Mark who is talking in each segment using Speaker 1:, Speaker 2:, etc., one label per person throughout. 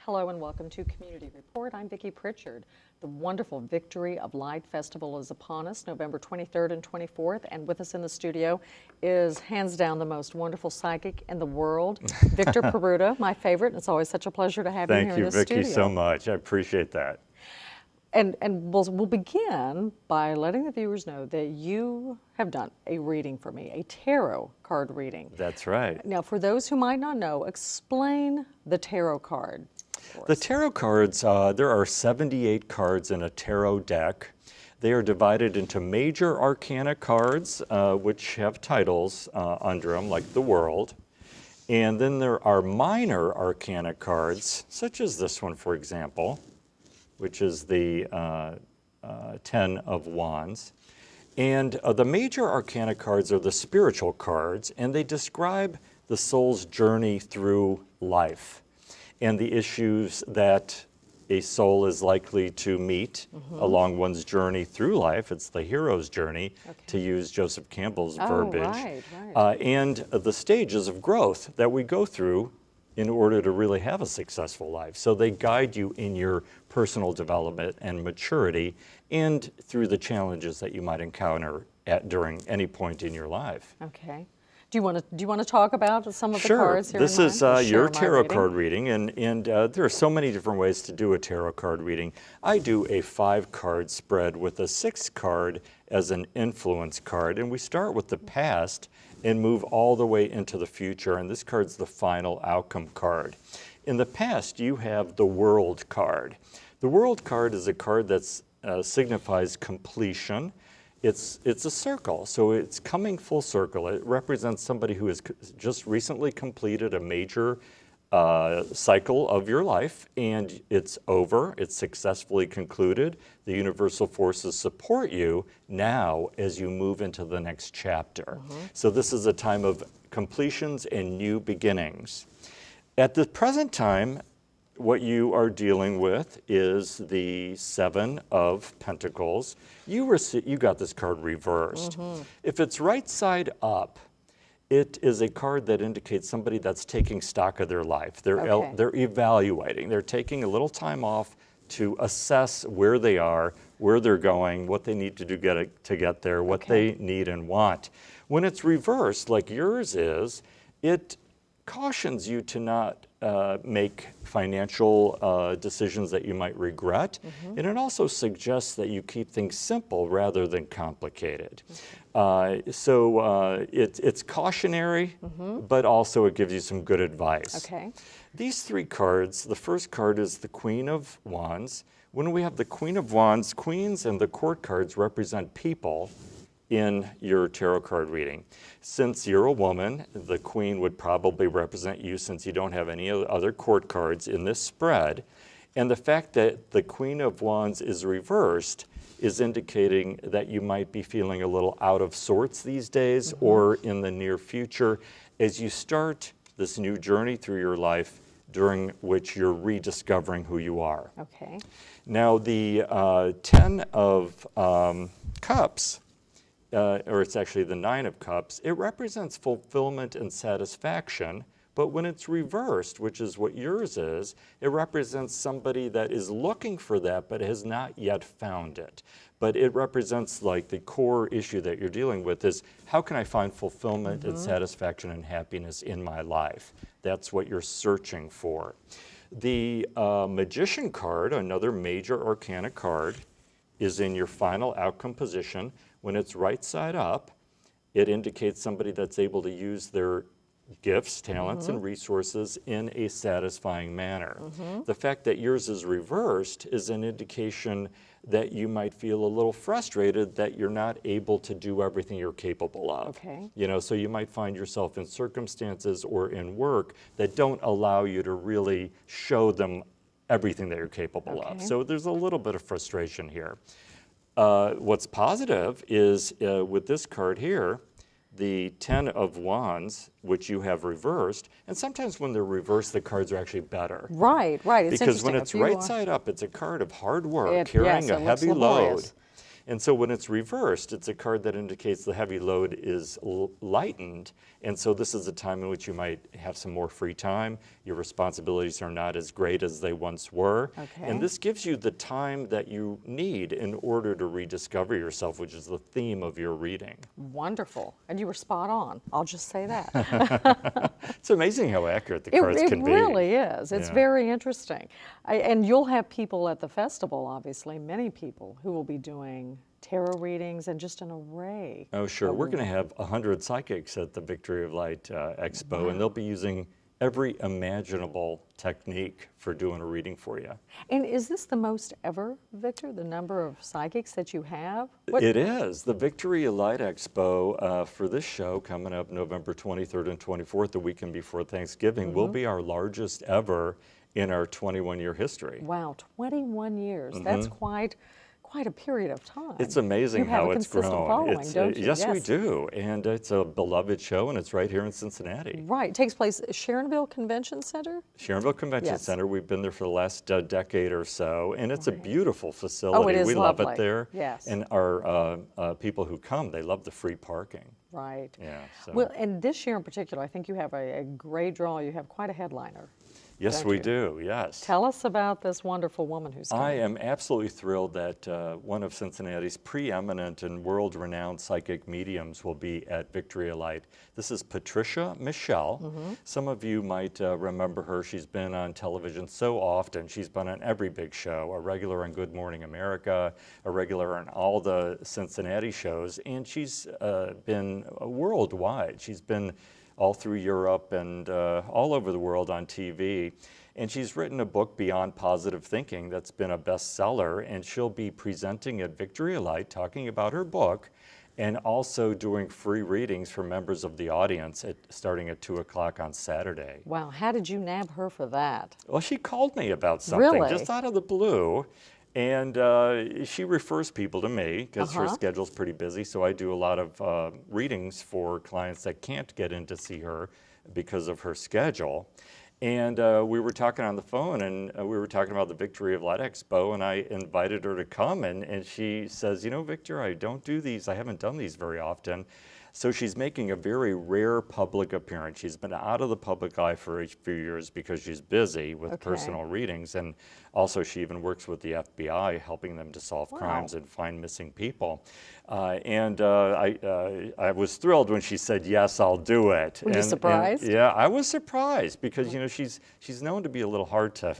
Speaker 1: Hello and welcome to Community Report. I'm Vicki Pritchard. The wonderful Victory of Light Festival is upon us, November 23rd and 24th, and with us in the studio is hands down the most wonderful psychic in the world, Victor Peruta, my favorite. It's always such a pleasure to have you here in the studio.
Speaker 2: Thank you, Vicki, so much. I appreciate that.
Speaker 1: And we'll begin by letting the viewers know that you have done a reading for me, a tarot card reading.
Speaker 2: That's right.
Speaker 1: Now, for those who might not know, explain the tarot card.
Speaker 2: The tarot cards, there are 78 cards in a tarot deck. They are divided into major arcana cards, which have titles under them, like the world. And then there are minor arcana cards, such as this one, for example, which is the 10 of Wands. And the major arcana cards are the spiritual cards, and they describe the soul's journey through life and the issues that a soul is likely to meet along one's journey through life. It's the hero's journey, to use Joseph Campbell's verbiage.
Speaker 1: Right.
Speaker 2: And the stages of growth that we go through in order to really have a successful life. So they guide you in your personal development and maturity and through the challenges that you might encounter during any point in your life.
Speaker 1: Okay. Do you want to talk about some of the
Speaker 2: Sure.
Speaker 1: cards here?
Speaker 2: This is
Speaker 1: Share
Speaker 2: your
Speaker 1: my
Speaker 2: tarot
Speaker 1: reading.
Speaker 2: card reading, and there are so many different ways to do a tarot card reading. I do a 5-card spread with a 6th card as an influence card, and we start with the past and move all the way into the future, and this card's the final outcome card. In the past, you have the World card. The World card is a card that signifies completion. It's a circle, so it's coming full circle. It represents somebody who has just recently completed a major cycle of your life, and it's over, it's successfully concluded. The universal forces support you now as you move into the next chapter. So this is a time of completions and new beginnings. At the present time, what you are dealing with is the 7 of Pentacles. You got this card reversed. If it's right side up, it is a card that indicates somebody that's taking stock of their life. They're evaluating. They're taking a little time off to assess where they are, where they're going, what they need to do to get there, what they need and want. When it's reversed, like yours is, it cautions you to not make financial decisions that you might regret. And it also suggests that you keep things simple rather than complicated. So it's cautionary, but also it gives you some good advice. These 3 cards, the first card is the Queen of Wands. When we have the Queen of Wands, Queens and the Court cards represent people in your tarot card reading. Since you're a woman, the Queen would probably represent you since you don't have any other court cards in this spread. And the fact that the Queen of Wands is reversed is indicating that you might be feeling a little out of sorts these days or in the near future as you start this new journey through your life during which you're rediscovering who you are. Now the 10 of Cups, or it's actually the 9 of Cups, it represents fulfillment and satisfaction, but when it's reversed, which is what yours is, it represents somebody that is looking for that but has not yet found it. But it represents like the core issue that you're dealing with is, how can I find fulfillment and satisfaction and happiness in my life? That's what you're searching for. The Magician card, another major arcana card, is in your final outcome position. When it's right side up, it indicates somebody that's able to use their gifts, talents, and resources in a satisfying manner. The fact that yours is reversed is an indication that you might feel a little frustrated that you're not able to do everything you're capable of. You know, so you might find yourself in circumstances or in work that don't allow you to really show them everything that you're capable of. So there's a little bit of frustration here. What's positive is with this card here, the 10 of Wands, which you have reversed, and sometimes when they're reversed, the cards are actually better.
Speaker 1: Right. It's
Speaker 2: because when it's right side up, it's a card of hard work, carrying a heavy load. And so when it's reversed, it's a card that indicates the heavy load is lightened. And so this is a time in which you might have some more free time. Your responsibilities are not as great as they once were.
Speaker 1: Okay.
Speaker 2: And this gives you the time that you need in order to rediscover yourself, which is the theme of your reading.
Speaker 1: Wonderful. And you were spot on. I'll just say that.
Speaker 2: It's amazing how accurate the cards can be.
Speaker 1: It really is. It's
Speaker 2: Yeah.
Speaker 1: very interesting. And you'll have people at the festival, obviously, many people who will be doing tarot readings and just an array.
Speaker 2: Oh, sure. We're going to have 100 psychics at the Victory of Light Expo, and they'll be using every imaginable technique for doing a reading for you.
Speaker 1: And is this the most ever, Victor, the number of psychics that you have?
Speaker 2: It is. The Victory of Light Expo for this show coming up November 23rd and 24th, the weekend before Thanksgiving, will be our largest ever in our 21-year history.
Speaker 1: Wow, 21 years. That's quite a period of time.
Speaker 2: It's amazing how it's grown.
Speaker 1: You have a consistent following, don't you?
Speaker 2: Yes, we do. And it's a beloved show, and it's right here in Cincinnati.
Speaker 1: Right. It takes place at Sharonville Convention Center?
Speaker 2: Sharonville Convention Center. We've been there for the last decade or so, and it's a beautiful facility.
Speaker 1: Oh, it is
Speaker 2: we
Speaker 1: lovely.
Speaker 2: love it there.
Speaker 1: Yes.
Speaker 2: And our people who come, they love the free parking.
Speaker 1: Right.
Speaker 2: Yeah. So.
Speaker 1: Well, and this year in particular, I think you have a great draw. You have quite a headliner.
Speaker 2: Yes, we do, yes.
Speaker 1: Tell us about this wonderful woman who's coming.
Speaker 2: I am absolutely thrilled that one of Cincinnati's preeminent and world-renowned psychic mediums will be at Victory of Light. This is Patricia Michelle. Some of you might remember her. She's been on television so often. She's been on every big show, a regular on Good Morning America, a regular on all the Cincinnati shows, and she's been worldwide. She's been all through Europe and all over the world on TV. And she's written a book, Beyond Positive Thinking, that's been a bestseller, and she'll be presenting at Victory of Light, talking about her book, and also doing free readings for members of the audience starting at 2 o'clock on Saturday.
Speaker 1: Wow, how did you nab her for that?
Speaker 2: Well, she called me about something,
Speaker 1: Really?
Speaker 2: just out of the blue. And she refers people to me because her schedule's pretty busy, so I do a lot of readings for clients that can't get in to see her because of her schedule. And we were talking on the phone, and we were talking about the Victory of Light Expo, and I invited her to come, and she says, you know, Victor, I don't do these, I haven't done these very often. So she's making a very rare public appearance. She's been out of the public eye for a few years because she's busy with personal readings, and also she even works with the FBI, helping them to solve crimes and find missing people. I was thrilled when she said, yes, I'll do it.
Speaker 1: Were you surprised?
Speaker 2: Yeah, I was surprised because, you know, she's known to be a little hard to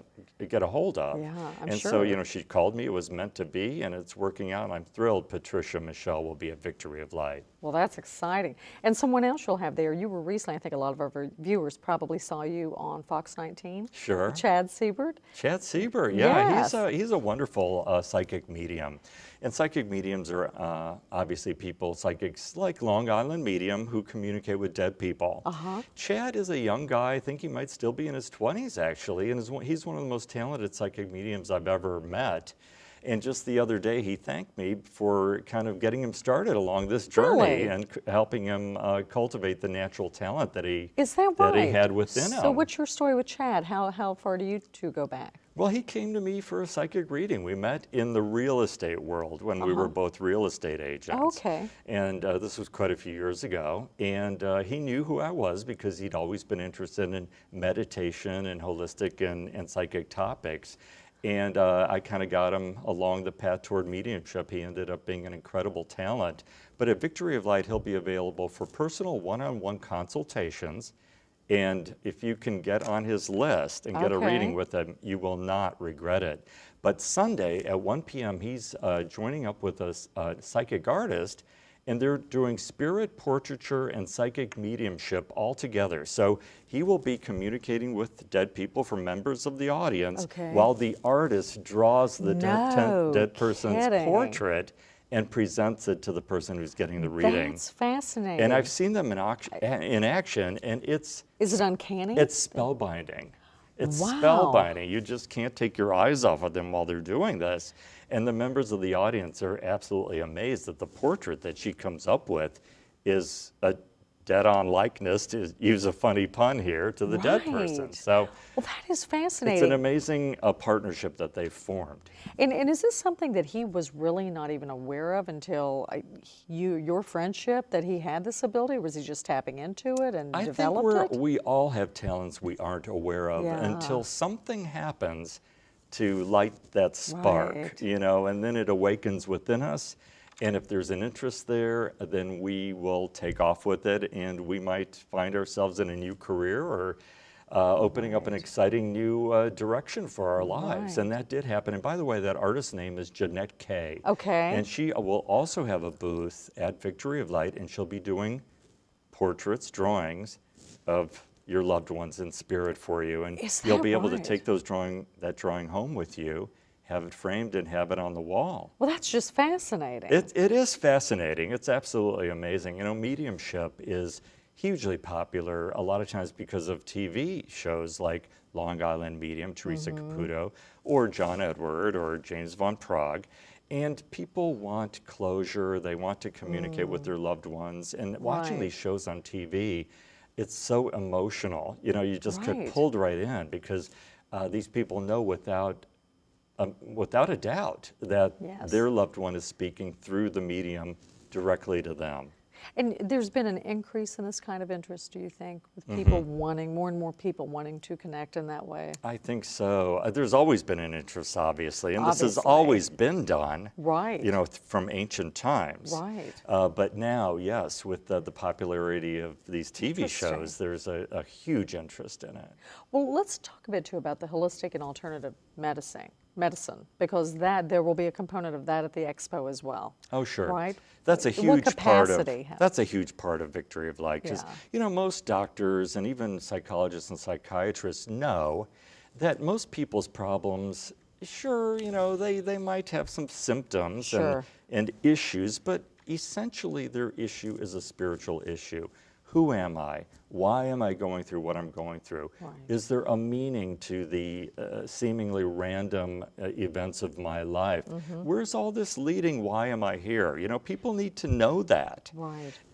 Speaker 2: get a hold of.
Speaker 1: Yeah, I'm
Speaker 2: and
Speaker 1: sure.
Speaker 2: so, you know, she called me, it was meant to be, and it's working out. I'm thrilled Patricia Michelle will be at Victory of Light.
Speaker 1: Well, that's exciting. And someone else you'll have there, you were recently, I think a lot of our viewers probably saw you on Fox 19.
Speaker 2: Sure.
Speaker 1: Chad Siebert.
Speaker 2: Chad Siebert, yeah,
Speaker 1: Yes.
Speaker 2: he's a wonderful psychic medium. And psychic mediums are obviously people, psychics like Long Island Medium, who communicate with dead people. Chad is a young guy, I think he might still be in his 20s actually, and he's one of the most talented psychic mediums I've ever met. And just the other day, he thanked me for kind of getting him started along this journey and helping him cultivate the natural talent that he had within him.
Speaker 1: So what's your story with Chad? How far do you two go back?
Speaker 2: Well, he came to me for a psychic reading. We met in the real estate world when we were both real estate agents.
Speaker 1: Okay.
Speaker 2: And this was quite a few years ago. And he knew who I was because he'd always been interested in meditation and holistic and psychic topics. And I kind of got him along the path toward mediumship. He ended up being an incredible talent. But at Victory of Light, he'll be available for personal one-on-one consultations. And if you can get on his list and get a reading with him, you will not regret it. But Sunday at 1 p.m., he's joining up with a psychic artist, and they're doing spirit portraiture and psychic mediumship all together. So he will be communicating with dead people for members of the audience while the artist draws the dead person's portrait and presents it to the person who's getting the reading.
Speaker 1: That's fascinating.
Speaker 2: And I've seen them in action, and it's...
Speaker 1: Is it uncanny?
Speaker 2: It's spellbinding. It's spellbinding. You just can't take your eyes off of them while they're doing this. And the members of the audience are absolutely amazed that the portrait that she comes up with is dead-on likeness, to use a funny pun here, to the dead person. So,
Speaker 1: well, that is fascinating.
Speaker 2: It's an amazing partnership that they've formed.
Speaker 1: And is this something that he was really not even aware of until your friendship, that he had this ability? Or was he just tapping into it and developed it?
Speaker 2: We all have talents we aren't aware of until something happens to light that spark, you know, and then it awakens within us. And if there's an interest there, then we will take off with it, and we might find ourselves in a new career or opening up an exciting new direction for our lives. And that did happen. And by the way, that artist's name is Jeanette Kay.
Speaker 1: Okay.
Speaker 2: And she will also have a booth at Victory of Light, and she'll be doing portraits, drawings of your loved ones in spirit for you. And you'll be able to take that drawing home with you, have it framed, and have it on the wall.
Speaker 1: Well, that's just fascinating.
Speaker 2: It is fascinating. It's absolutely amazing. You know, mediumship is hugely popular a lot of times because of TV shows like Long Island Medium, Teresa Caputo, or John Edward, or James Von Prague. And people want closure. They want to communicate with their loved ones. And watching these shows on TV, it's so emotional. You know, you just get pulled right in, because these people know without a doubt that their loved one is speaking through the medium directly to them.
Speaker 1: And there's been an increase in this kind of interest, do you think, with people wanting, more and more people wanting to connect in that way?
Speaker 2: I think so. There's always been an interest, obviously, and this has always been done, you know, from ancient times. But now, yes, with the popularity of these TV shows, there's a huge interest in it.
Speaker 1: Well, let's talk a bit, too, about the holistic and alternative medicine, because there will be a component of that at the expo as well.
Speaker 2: Oh, sure.
Speaker 1: Right?
Speaker 2: That's a huge part of Victory of Light, because you know, most doctors and even psychologists and psychiatrists know that most people's problems, sure, you know, they might have some symptoms and issues, but essentially their issue is a spiritual issue. Who am I? Why am I going through what I'm going through? Is there a meaning to the seemingly random events of my life? Where's all this leading? Why am I here? You know, people need to know that.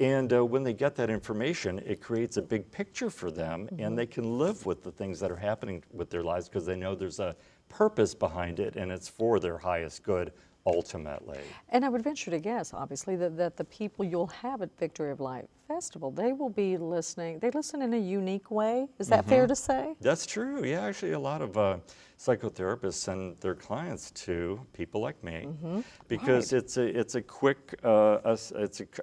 Speaker 2: And when they get that information, it creates a big picture for them, and they can live with the things that are happening with their lives, because they know there's a purpose behind it, and it's for their highest good ultimately.
Speaker 1: And I would venture to guess, obviously, that the people you'll have at Victory of Light Festival, they will be listening. They listen in a unique way. Is that fair to say?
Speaker 2: That's true. Yeah, actually, a lot of psychotherapists send their clients to people like me, because it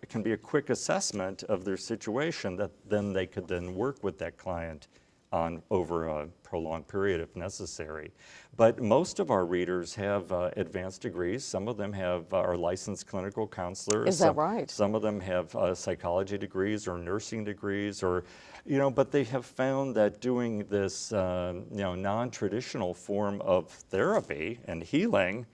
Speaker 2: can be a quick assessment of their situation that then they could then work with that client on over a prolonged period if necessary. But most of our readers have advanced degrees. Some of them are licensed clinical counselors.
Speaker 1: Is that right?
Speaker 2: Some of them have psychology degrees or nursing degrees, or, you know, but they have found that doing this, you know, non-traditional form of therapy and healing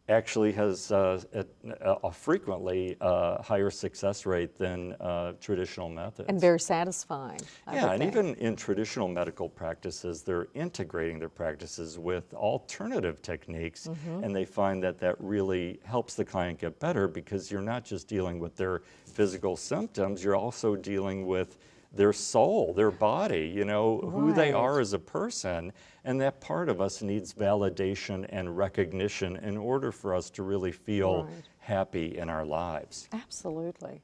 Speaker 2: actually has a frequently higher success rate than traditional methods.
Speaker 1: And very satisfying.
Speaker 2: And even in traditional medical practices, they're integrating their practices with alternative techniques, and they find that really helps the client get better, because you're not just dealing with their physical symptoms, you're also dealing with their soul, their body, you know, who they are as a person. And that part of us needs validation and recognition in order for us to really feel happy in our lives.
Speaker 1: Absolutely.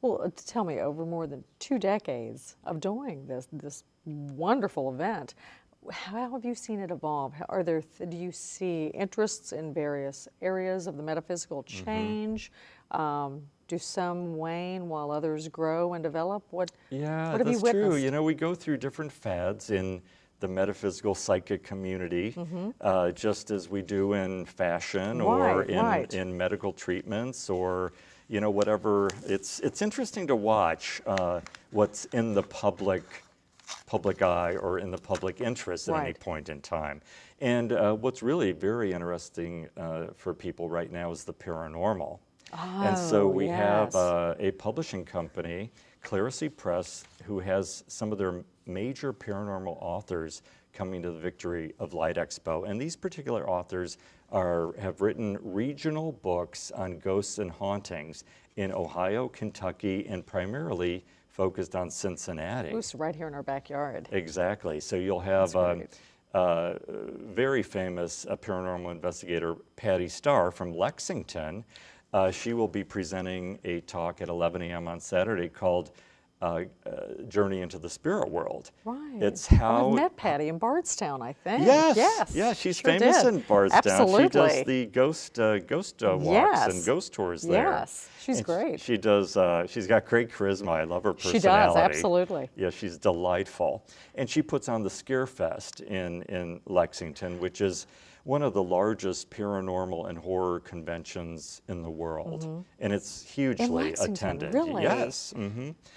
Speaker 1: Well, tell me, over more than 2 decades of doing this wonderful event, how have you seen it evolve? Do you see interests in various areas of the metaphysical change? Do some wane while others grow and develop? What have you witnessed?
Speaker 2: That's true. You know, we go through different fads in the metaphysical psychic community, just as we do in fashion or in medical treatments, or, you know, whatever. It's interesting to watch what's in the public eye or in the public interest at any point in time. And what's really very interesting for people right now is the paranormal. And so we have a publishing company, Clarity Press, who has some of their major paranormal authors coming to the Victory of Light Expo. And these particular authors have written regional books on ghosts and hauntings in Ohio, Kentucky, and primarily focused on Cincinnati.
Speaker 1: Ooh, so right here in our backyard.
Speaker 2: Exactly. So you'll have very famous paranormal investigator Patty Starr from Lexington. She will be presenting a talk at 11 a.m. on Saturday called Journey into the Spirit World.
Speaker 1: Right.
Speaker 2: It's how
Speaker 1: I've met Patty in Bardstown, I think.
Speaker 2: Yes.
Speaker 1: Yes.
Speaker 2: Yeah, she's
Speaker 1: sure
Speaker 2: famous
Speaker 1: did.
Speaker 2: in Bardstown.
Speaker 1: Absolutely.
Speaker 2: She does the ghost walks and ghost tours there.
Speaker 1: Yes. She's
Speaker 2: And
Speaker 1: great.
Speaker 2: She does. She's got great charisma. I love her personality.
Speaker 1: She does, absolutely.
Speaker 2: Yeah, she's delightful. And she puts on the Scare Fest in Lexington, which is one of the largest paranormal and horror conventions in the world. And it's hugely attended.
Speaker 1: Really?
Speaker 2: Yes.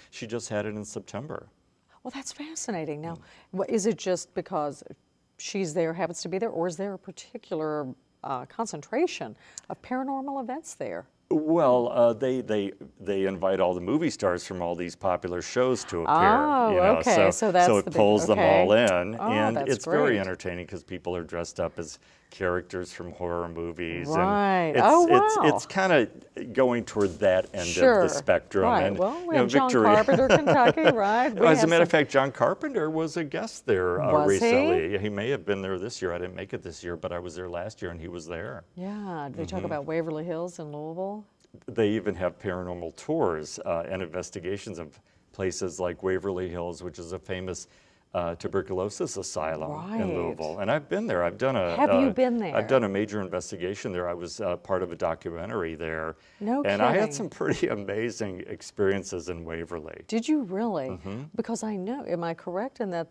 Speaker 2: She just had it in September.
Speaker 1: Well, that's fascinating. Now, is it just because she's there, happens to be there, or is there a particular concentration of paranormal events there?
Speaker 2: Well, they invite all the movie stars from all these popular shows to appear.
Speaker 1: Oh, okay. So that's
Speaker 2: it pulls them all in,
Speaker 1: Oh,
Speaker 2: and
Speaker 1: that's
Speaker 2: it's very
Speaker 1: great.
Speaker 2: entertaining because people are dressed up as characters from horror movies.
Speaker 1: Right.
Speaker 2: And
Speaker 1: wow.
Speaker 2: it's kind of going toward that end
Speaker 1: Sure.
Speaker 2: of the spectrum.
Speaker 1: Right.
Speaker 2: And,
Speaker 1: Well, we have John
Speaker 2: Victoria.
Speaker 1: Carpenter, Kentucky, right? We
Speaker 2: As a
Speaker 1: have
Speaker 2: matter of
Speaker 1: some-
Speaker 2: fact, John Carpenter was a guest there
Speaker 1: Was
Speaker 2: recently. He may have been there this year. I didn't make it this year, but I was there last year, and he was there.
Speaker 1: Yeah. Did they talk about Waverly Hills in Louisville?
Speaker 2: They even have paranormal tours and investigations of places like Waverly Hills, which is a famous tuberculosis asylum in
Speaker 1: Right.
Speaker 2: Louisville. And I've been there. I've done a.
Speaker 1: Have you been there?
Speaker 2: I've done a major investigation there. I was part of a documentary there.
Speaker 1: No
Speaker 2: And I had
Speaker 1: kidding.
Speaker 2: some pretty amazing experiences in Waverly.
Speaker 1: Did you really? Because I know, am I correct in that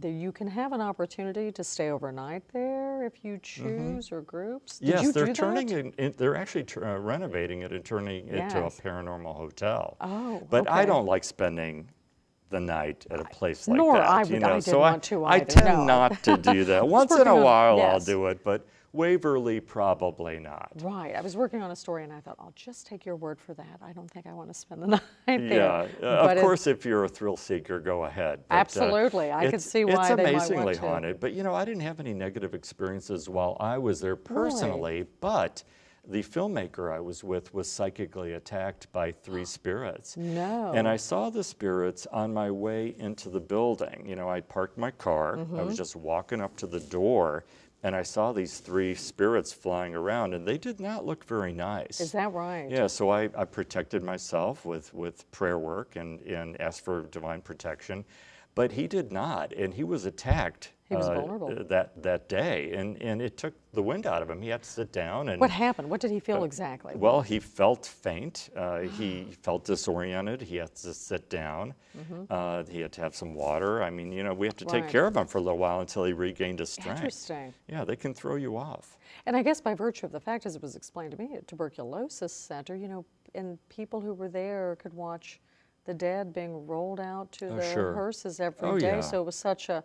Speaker 1: you can have an opportunity to stay overnight there if you choose, or groups? Did
Speaker 2: Yes,
Speaker 1: you
Speaker 2: they're
Speaker 1: do
Speaker 2: turning
Speaker 1: that?
Speaker 2: it. They're actually renovating it and turning it to a
Speaker 1: Yes.
Speaker 2: paranormal hotel.
Speaker 1: Oh,
Speaker 2: But I
Speaker 1: okay.
Speaker 2: don't like spending the night at a place like
Speaker 1: Nor
Speaker 2: that.
Speaker 1: I
Speaker 2: you
Speaker 1: would-
Speaker 2: know?
Speaker 1: I didn't
Speaker 2: so
Speaker 1: want to
Speaker 2: I
Speaker 1: either,
Speaker 2: tend
Speaker 1: no.
Speaker 2: not to do that. Once in
Speaker 1: working
Speaker 2: a
Speaker 1: on-
Speaker 2: while I'll
Speaker 1: yes.
Speaker 2: do it, but Waverly probably not.
Speaker 1: Right. I was working on a story and I thought, I'll just take your word for that. I don't think I want to spend the night there.
Speaker 2: Yeah,
Speaker 1: But
Speaker 2: of course, if you're a thrill seeker, go ahead. But,
Speaker 1: Absolutely. I could see why
Speaker 2: it's
Speaker 1: they might want
Speaker 2: amazingly
Speaker 1: to.
Speaker 2: haunted. But I didn't have any negative experiences while I was there personally. But the filmmaker I was with was psychically attacked by 3 spirits.
Speaker 1: No.
Speaker 2: And I saw the spirits on my way into the building. I parked my car. I was just walking up to the door. And I saw these 3 spirits flying around, and they did not look very nice.
Speaker 1: Is that right?
Speaker 2: Yeah, so I protected myself with prayer work and asked for divine protection. But he did not, and he was attacked
Speaker 1: He was vulnerable.
Speaker 2: that day, and it took the wind out of him. He had to sit down. And
Speaker 1: What happened? What did he feel exactly?
Speaker 2: well, he felt faint. He felt disoriented. He had to sit down. He had to have some water. I mean, we have to take
Speaker 1: Right.
Speaker 2: care of him for a little while until he regained his strength.
Speaker 1: Interesting.
Speaker 2: Yeah, they can throw you off.
Speaker 1: And I guess by virtue of the fact, as it was explained to me at Tuberculosis Center, and people who were there could watch the dead being rolled out to the
Speaker 2: sure.
Speaker 1: hearses every
Speaker 2: Oh,
Speaker 1: day.
Speaker 2: yeah.
Speaker 1: So it was such a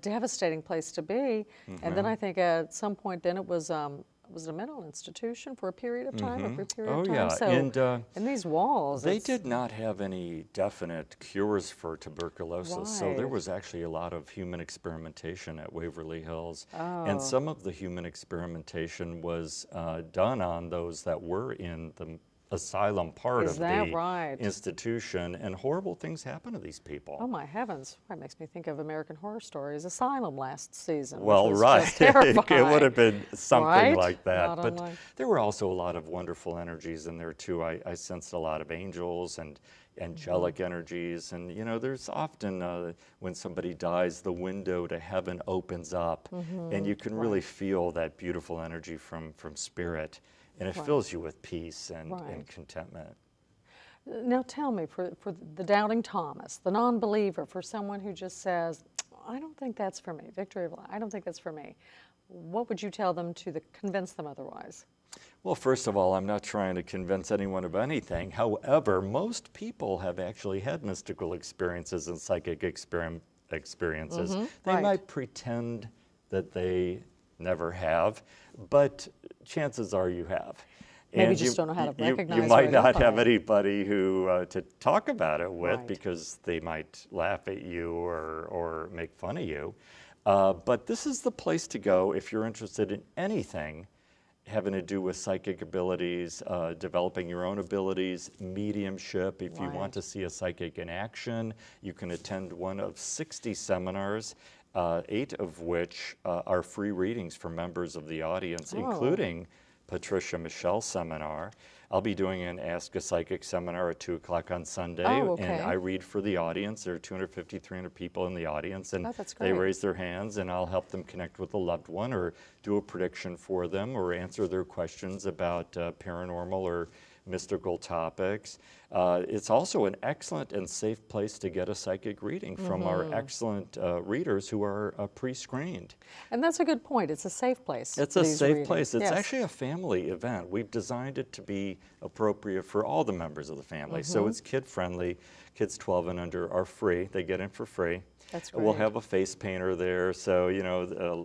Speaker 1: devastating place to be. And then I think at some point then it was a mental institution for a period of time, every period
Speaker 2: Oh,
Speaker 1: of time.
Speaker 2: yeah.
Speaker 1: So
Speaker 2: And,
Speaker 1: in these walls,
Speaker 2: They
Speaker 1: it's-
Speaker 2: did not have any definite cures for tuberculosis, so there
Speaker 1: Right.
Speaker 2: was actually a lot of human experimentation at Waverly Hills.
Speaker 1: Oh.
Speaker 2: And some of the human experimentation was done on those that were in the asylum part
Speaker 1: Is
Speaker 2: of
Speaker 1: that
Speaker 2: the
Speaker 1: right?
Speaker 2: institution, and horrible things happen to these people.
Speaker 1: Oh my heavens! That makes me think of American Horror Stories Asylum last season. which
Speaker 2: Well,
Speaker 1: was
Speaker 2: right.
Speaker 1: just
Speaker 2: It
Speaker 1: terrifying.
Speaker 2: would have been something
Speaker 1: Right?
Speaker 2: like that.
Speaker 1: Not
Speaker 2: But
Speaker 1: unlike-
Speaker 2: there were also a lot of wonderful energies in there, too. I sensed a lot of angels and angelic energies. And, there's often, when somebody dies, the window to heaven opens up. And you can really feel that beautiful energy from spirit. And it fills you with peace and contentment.
Speaker 1: Now tell me, for the doubting Thomas, the non-believer, for someone who just says, I don't think that's for me, Victory of Light, I don't think that's for me, what would you tell them to convince them otherwise?
Speaker 2: Well, first of all, I'm not trying to convince anyone of anything. However, most people have actually had mystical experiences and psychic experiences. They
Speaker 1: Right.
Speaker 2: might pretend that they never have, but chances are you have.
Speaker 1: Maybe
Speaker 2: And
Speaker 1: just don't know how to
Speaker 2: you
Speaker 1: recognize or
Speaker 2: might not have
Speaker 1: identify it.
Speaker 2: anybody who to talk about it with
Speaker 1: Right.
Speaker 2: because they might laugh at you or make fun of you. But this is the place to go if you're interested in anything having to do with psychic abilities, developing your own abilities, mediumship. If you want to see a psychic in action, you can attend one of 60 seminars, 8 of which are free readings for members of the audience, including Patricia Michelle's seminar. I'll be doing an Ask a Psychic seminar at 2 o'clock on Sunday, and I read for the audience. There are 250, 300 people in the audience, and they raise their hands, and I'll help them connect with a loved one or do a prediction for them or answer their questions about paranormal or mystical topics. It's also an excellent and safe place to get a psychic reading from our excellent readers who are pre-screened.
Speaker 1: And that's a good point. It's a safe place.
Speaker 2: It's a safe place. It's actually a family event. We've designed it to be appropriate for all the members of the family. So it's kid-friendly. Kids 12 and under are free. They get in for free.
Speaker 1: That's great.
Speaker 2: We'll have a face painter there, so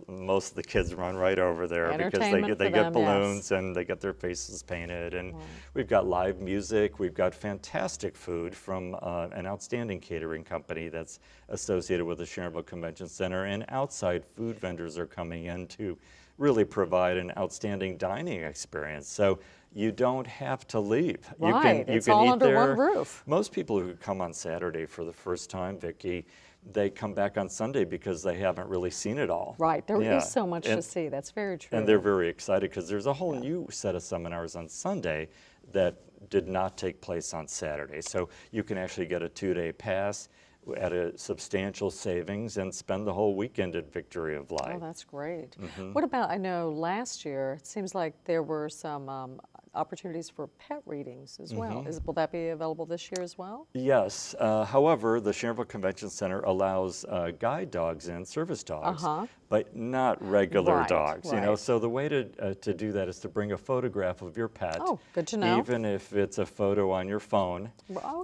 Speaker 2: most of the kids run right over there because they get balloons and they get their faces painted. And we've got live music. We've got fantastic food from an outstanding catering company that's associated with the Sharonville Convention Center. And outside food vendors are coming in to really provide an outstanding dining experience. So you don't have to leave.
Speaker 1: It's all under one roof.
Speaker 2: Most people who come on Saturday for the first time, Vicki, they come back on Sunday because they haven't really seen it all.
Speaker 1: Right, there is so much to see. That's very true.
Speaker 2: And they're very excited because there's a whole new set of seminars on Sunday that did not take place on Saturday. So you can actually get a 2-day pass at a substantial savings and spend the whole weekend at Victory of Light.
Speaker 1: Oh, that's great. What about, I know last year, it seems like there were some opportunities for pet readings as well. Will that be available this year as well?
Speaker 2: Yes. However, the Sharonville Convention Center allows guide dogs and service dogs, but not regular dogs. So the way to do that is to bring a photograph of your pet.
Speaker 1: Oh, good to know.
Speaker 2: Even if it's a photo on your phone.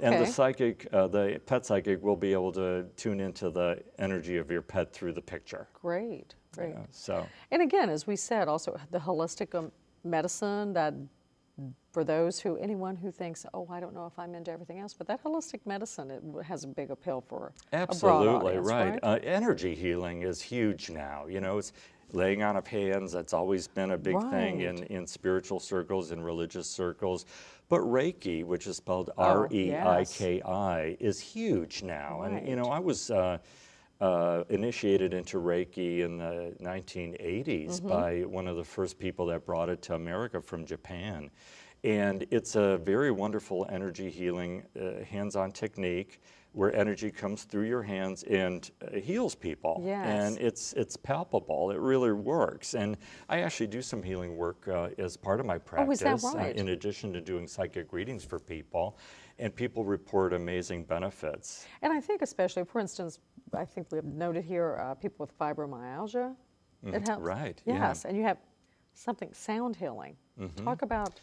Speaker 2: And the pet psychic will be able to tune into the energy of your pet through the picture.
Speaker 1: Great.
Speaker 2: And
Speaker 1: again, as we said, also the holistic medicine that for anyone who thinks, oh, I don't know if I'm into everything else, but that holistic medicine, it has a big appeal for a broad audience, right?
Speaker 2: Energy healing is huge now. It's laying on of hands. That's always been a big thing in spiritual circles and religious circles. But Reiki, which is spelled R-E-I-K-I, is huge now. And, I was initiated into Reiki in the 1980s by one of the first people that brought it to America from Japan. And it's a very wonderful energy healing, hands-on technique where energy comes through your hands and heals people. And it's palpable. It really works. And I actually do some healing work as part of my practice,
Speaker 1: is that right?
Speaker 2: In addition to doing psychic readings for people. And people report amazing benefits.
Speaker 1: And I think especially, for instance, I think we have noted here people with fibromyalgia. It helps.
Speaker 2: Right.
Speaker 1: Yes, and you have something, sound healing. Talk about.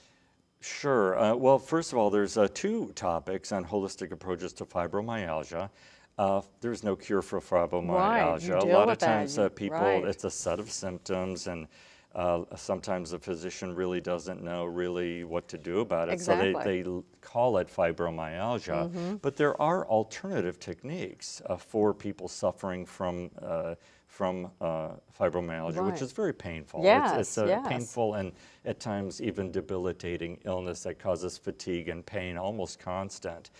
Speaker 2: Sure. Well, first of all, there's 2 topics on holistic approaches to fibromyalgia. There's no cure for fibromyalgia. A lot of times people, it's a set of symptoms, and sometimes the physician really doesn't know really what to do about it. So they call it fibromyalgia. But there are alternative techniques for people suffering from fibromyalgia, which is very painful. It's a painful and at times even debilitating illness that causes fatigue and pain, almost constant.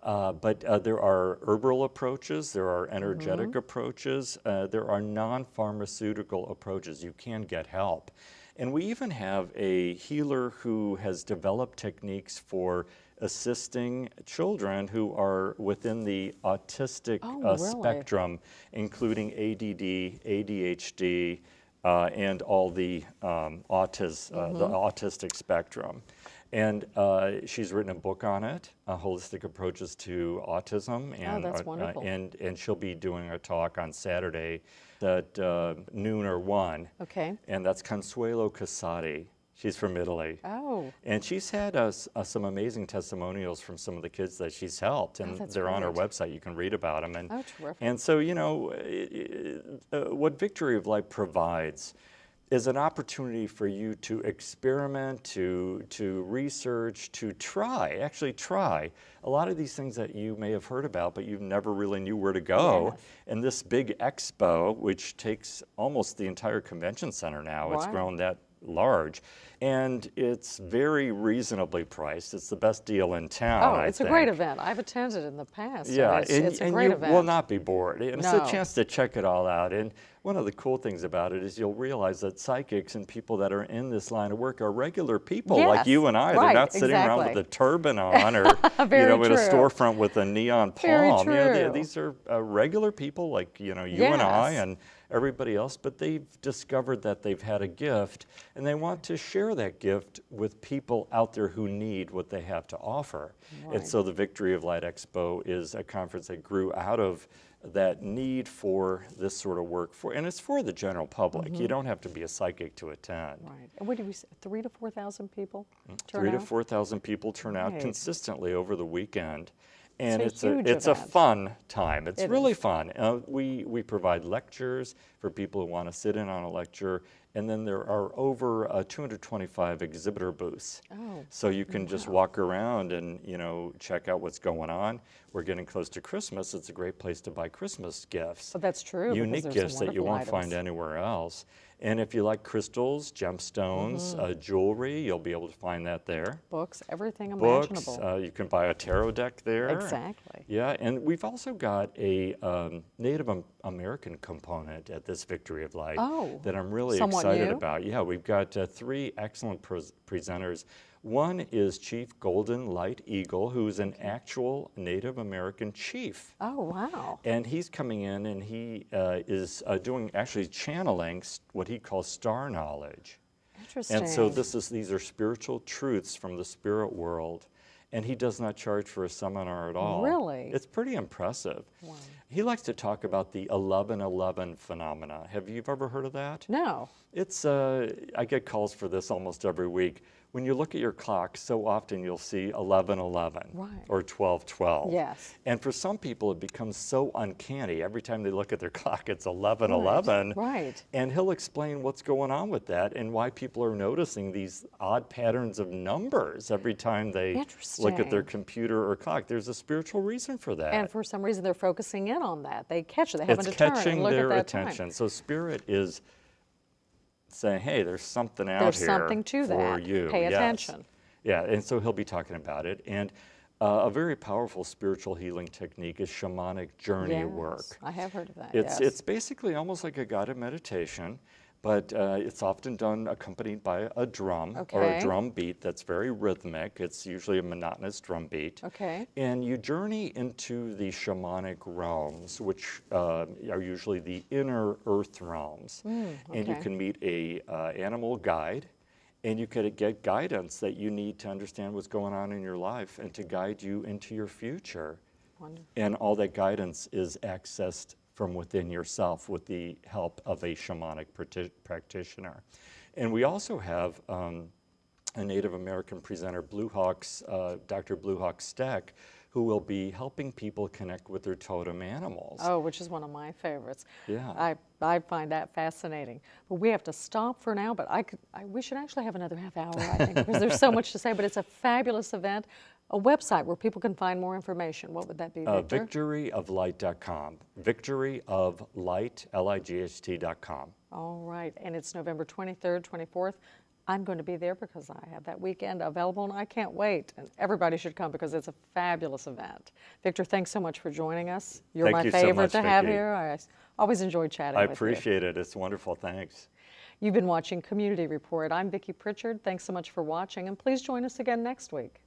Speaker 2: But there are herbal approaches, there are energetic approaches, there are non-pharmaceutical approaches. You can get help. And we even have a healer who has developed techniques for assisting children who are within the autistic spectrum, including ADD, ADHD, and all the autistic spectrum. And she's written a book on it, Holistic Approaches to Autism. And,
Speaker 1: that's wonderful.
Speaker 2: And she'll be doing a talk on Saturday at noon or 1.
Speaker 1: Okay.
Speaker 2: And that's Consuelo Casati. She's from Italy.
Speaker 1: Oh.
Speaker 2: And she's had some amazing testimonials from some of the kids that she's helped. And they're on her website. You can read about them. And,
Speaker 1: terrific.
Speaker 2: And so, what Victory of Light provides is an opportunity for you to experiment, to research, to actually try a lot of these things that you may have heard about, but you never really knew where to go. And this big expo, which takes almost the entire convention center now, it's grown that large. And it's very reasonably priced. It's the best deal in town,
Speaker 1: it's a great event. I've attended in the past.
Speaker 2: Yeah,
Speaker 1: it's a
Speaker 2: and
Speaker 1: great
Speaker 2: you
Speaker 1: event.
Speaker 2: will not be bored. And
Speaker 1: No.
Speaker 2: it's a chance to check it all out. And one of the cool things about it is you'll realize that psychics and people that are in this line of work are regular people like you and I.
Speaker 1: Right,
Speaker 2: They're not sitting around with a turban on or in a storefront with a neon palm. These are regular people like you and I and everybody else, but they've discovered that they've had a gift and they want to share that gift with people out there who need what they have to offer. Right. And so the Victory of Light Expo is a conference that grew out of that need for this sort of work, and it's for the general public. You don't have to be a psychic to attend.
Speaker 1: Right. And what did we say, 3,000 to 4,000 people turn
Speaker 2: 3,000
Speaker 1: out?
Speaker 2: to 4,000 people turn out consistently over the weekend. And
Speaker 1: it's
Speaker 2: a fun time. It's really fun. We provide lectures for people who want to sit in on a lecture, and then there are over 225 exhibitor booths. Oh, so you can just walk around and check out what's going on. We're getting close to Christmas. It's a great place to buy Christmas gifts.
Speaker 1: But that's true.
Speaker 2: Unique gifts that you won't find anywhere else. And if you like crystals, gemstones, jewelry, you'll be able to find that there.
Speaker 1: Books, everything imaginable.
Speaker 2: Books, you can buy a tarot deck there.
Speaker 1: Exactly.
Speaker 2: Yeah, and we've also got a Native American component at this Victory of Light that I'm really excited about. Yeah, we've got 3 excellent presenters. One is Chief Golden Light Eagle, who's an actual Native American chief. Oh, wow. And he's coming in and he is actually channeling what he calls star knowledge. Interesting. And so these are spiritual truths from the spirit world. And he does not charge for a seminar at all. Really? It's pretty impressive. Wow. He likes to talk about the 1111 phenomena. Have you ever heard of that? No. It's I get calls for this almost every week. When you look at your clock, so often you'll see 1111 or 1212. Yes. And for some people, it becomes so uncanny. Every time they look at their clock, it's 1111. Right. And he'll explain what's going on with that and why people are noticing these odd patterns of numbers every time they look at their computer or clock. There's a spiritual reason for that. And for some reason, they're focusing in on that. They catch it. They happen to turn and look at that time. It's catching their attention. So spirit is saying, hey, there's something out here something to for that. You. Pay attention. Yeah, and so he'll be talking about it. And a very powerful spiritual healing technique is shamanic journey work. I have heard of that, It's basically almost like a guided meditation, but it's often done accompanied by a drum or a drum beat that's very rhythmic. It's usually a monotonous drum beat. Okay. And you journey into the shamanic realms, which are usually the inner earth realms. And you can meet a animal guide, and you could get guidance that you need to understand what's going on in your life and to guide you into your future. Wonderful. And all that guidance is accessed from within yourself with the help of a shamanic practitioner. And we also have a Native American presenter, Dr. Blue Hawk Stack, who will be helping people connect with their totem animals. Oh, which is one of my favorites. Yeah. I find that fascinating. But we have to stop for now, but we should actually have another half hour, I think, because there's so much to say, but it's a fabulous event. A website where people can find more information. What would that be, Victor? Victoryoflight.com. Victoryoflight, Light.com. All right, and it's November 23rd, 24th. I'm going to be there because I have that weekend available, and I can't wait. And everybody should come because it's a fabulous event. Victor, thanks so much for joining us. You're my favorite to have here. I always enjoy chatting with you. I appreciate it. It's wonderful. Thanks. You've been watching Community Report. I'm Vicki Pritchard. Thanks so much for watching, and please join us again next week.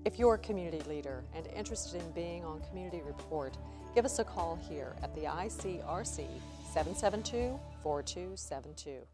Speaker 2: If you're a community leader and interested in being on Community Report, give us a call here at the ICRC 772-4272.